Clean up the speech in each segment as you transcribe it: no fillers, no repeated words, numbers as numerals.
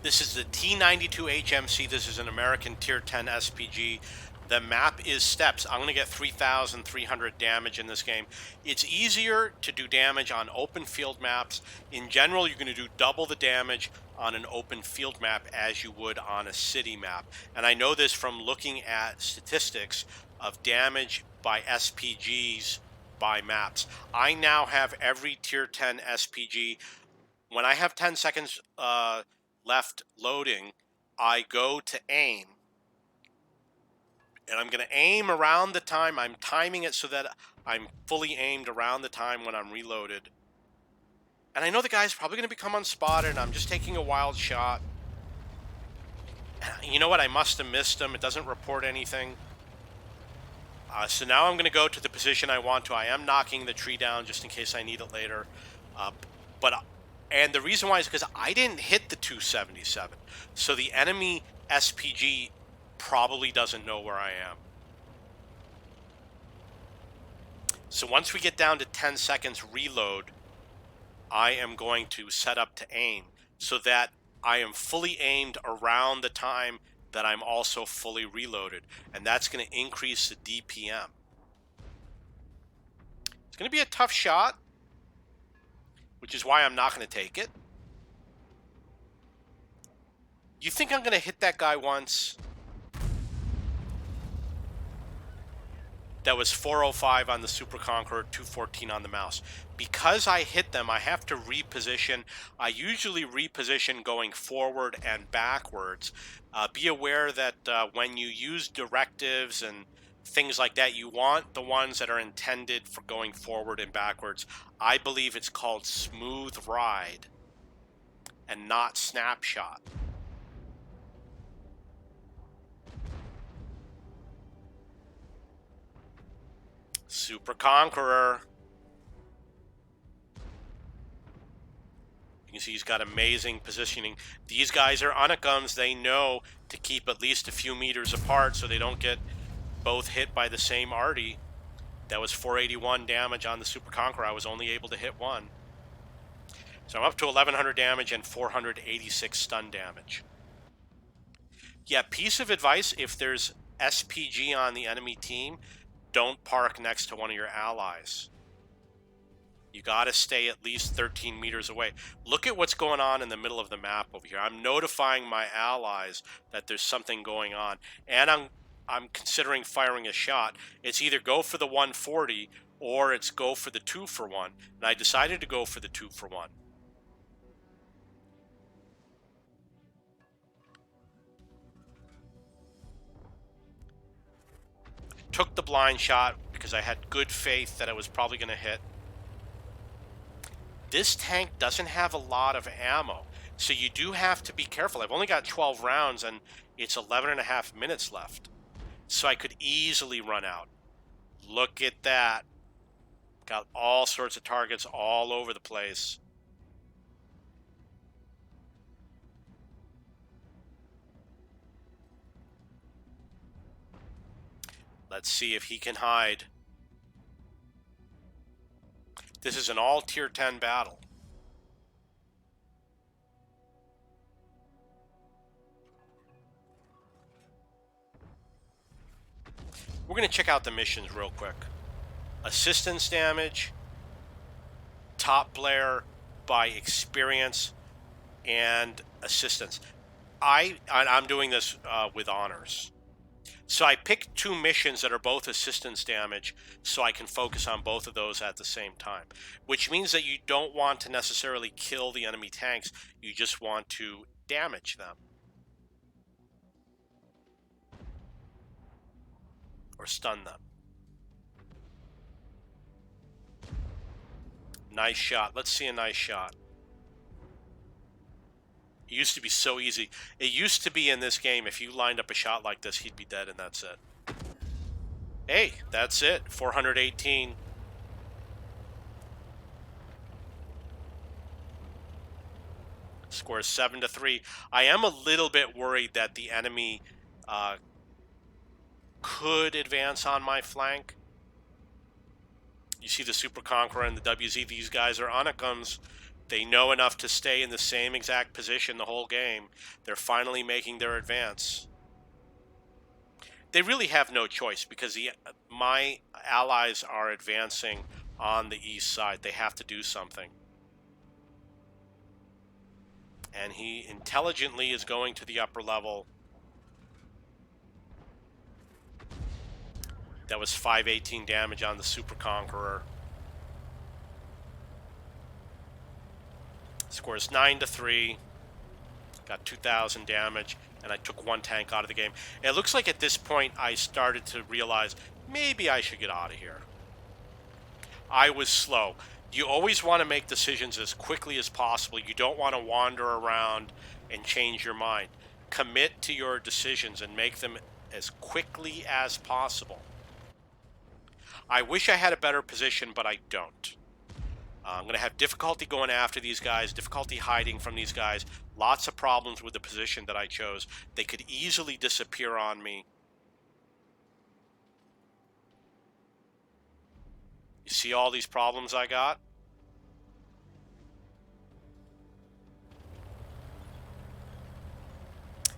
This is the T92 HMC. This is an American Tier 10 SPG. The map is steps. I'm going to get 3,300 damage in this game. It's easier to do damage on open field maps. In general, you're going to do double the damage on an open field map as you would on a city map. And I know this from looking at statistics of damage by SPGs by maps. I now have every Tier 10 SPG. When I have 10 seconds left loading, I go to aim, and I'm going to aim around the time. I'm timing it so that I'm fully aimed around the time when I'm reloaded. And I know the guy's probably going to become unspotted, and I'm just taking a wild shot. You know what? I must have missed him. It doesn't report anything. So now I'm going to go to the position I want to. I am knocking the tree down just in case I need it later. And the reason why is because I didn't hit the 277. So the enemy SPG probably doesn't know where I am. So once we get down to 10 seconds reload, I am going to set up to aim so that I am fully aimed around the time that I'm also fully reloaded. And that's going to increase the DPM. It's going to be a tough shot, which is why I'm not going to take it. You think I'm going to hit that guy once? That was 405 on the Super Conqueror, 214 on the mouse. Because I hit them, I have to reposition. I usually reposition going forward and backwards. Be aware that when you use directives and things like that, you want the ones that are intended for going forward and backwards. I believe it's called smooth ride and not snapshot. Super Conqueror. You can see he's got amazing positioning. These guys are Unikums. They know to keep at least a few meters apart so they don't get both hit by the same arty. That was 481 damage on the Super Conqueror. I was only able to hit one. So I'm up to 1,100 damage and 486 stun damage. Yeah, piece of advice, if there's SPG on the enemy team, don't park next to one of your allies. You got to stay at least 13 meters away. Look at what's going on in the middle of the map over here. I'm notifying my allies that there's something going on, and I'm considering firing a shot. It's either go for the 140 or it's go for the 2-for-1, and I decided to go for the 2-for-1. Took the blind shot because I had good faith that I was probably going to hit. This tank doesn't have a lot of ammo, so you do have to be careful. I've only got 12 rounds and it's 11 and a half minutes left, so I could easily run out. Look at that. Got all sorts of targets all over the place. Let's see if he can hide. This is an all tier 10 battle. We're going to check out the missions real quick. Assistance damage, top player by experience, and assistance. I'm doing this with honors. So I picked two missions that are both assistance damage so I can focus on both of those at the same time, which means that you don't want to necessarily kill the enemy tanks, you just want to damage them. Or stun them. Nice shot. Let's see a nice shot. It used to be so easy. It used to be in this game, if you lined up a shot like this, he'd be dead and that's it. Hey, that's it. 418. Score is 7-3. I am a little bit worried that the enemy could advance on my flank. You see the Super Conqueror and the WZ. These guys are Unikums. They know enough to stay in the same exact position the whole game. They're finally making their advance. They really have no choice because my allies are advancing on the east side. They have to do something. And he intelligently is going to the upper level. That was 518 damage on the Super Conqueror. Scores 9-3. Got 2,000 damage, and I took one tank out of the game. And it looks like at this point I started to realize maybe I should get out of here. I was slow. You always want to make decisions as quickly as possible. You don't want to wander around and change your mind. Commit to your decisions and make them as quickly as possible. I wish I had a better position, but I don't. I'm going to have difficulty going after these guys, difficulty hiding from these guys, lots of problems with the position that I chose. They could easily disappear on me. You see all these problems I got?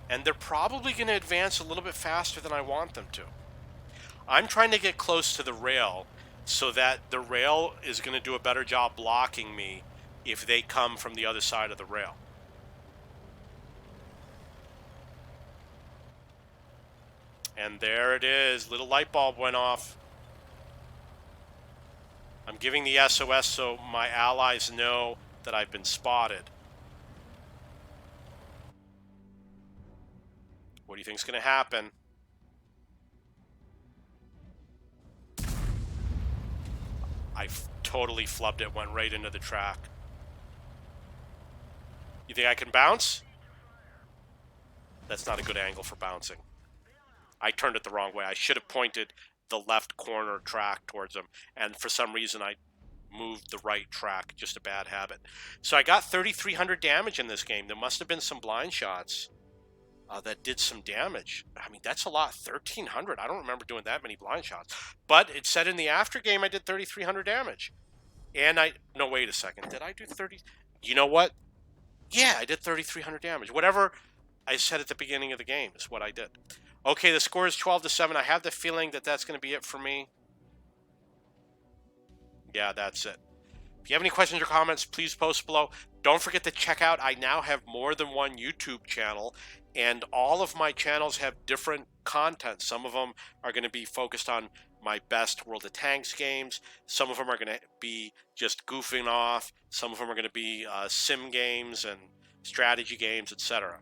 And they're probably going to advance a little bit faster than I want them to. I'm trying to get close to the rail so that the rail is going to do a better job blocking me if they come from the other side of the rail. And there it is. Little light bulb went off. I'm giving the SOS so my allies know that I've been spotted. What do you think is going to happen? I totally flubbed it, went right into the track. You think I can bounce? That's not a good angle for bouncing. I turned it the wrong way. I should have pointed the left corner track towards them, and for some reason I moved the right track. Just a bad habit. So I got 3,300 damage in this game. There must have been some blind shots that did some damage. I mean, that's a lot. 1,300. I don't remember doing that many blind shots. But it said in the after game I did 3,300 damage. And no, wait a second. Did I do 30? You know what? Yeah, I did 3,300 damage. Whatever I said at the beginning of the game is what I did. Okay, the score is 12-7. I have the feeling that that's going to be it for me. Yeah, that's it. If you have any questions or comments, please post below. Don't forget to check out, I now have more than one YouTube channel, and all of my channels have different content. Some of them are going to be focused on my best World of Tanks games. Some of them are going to be just goofing off. Some of them are going to be sim games and strategy games, etc.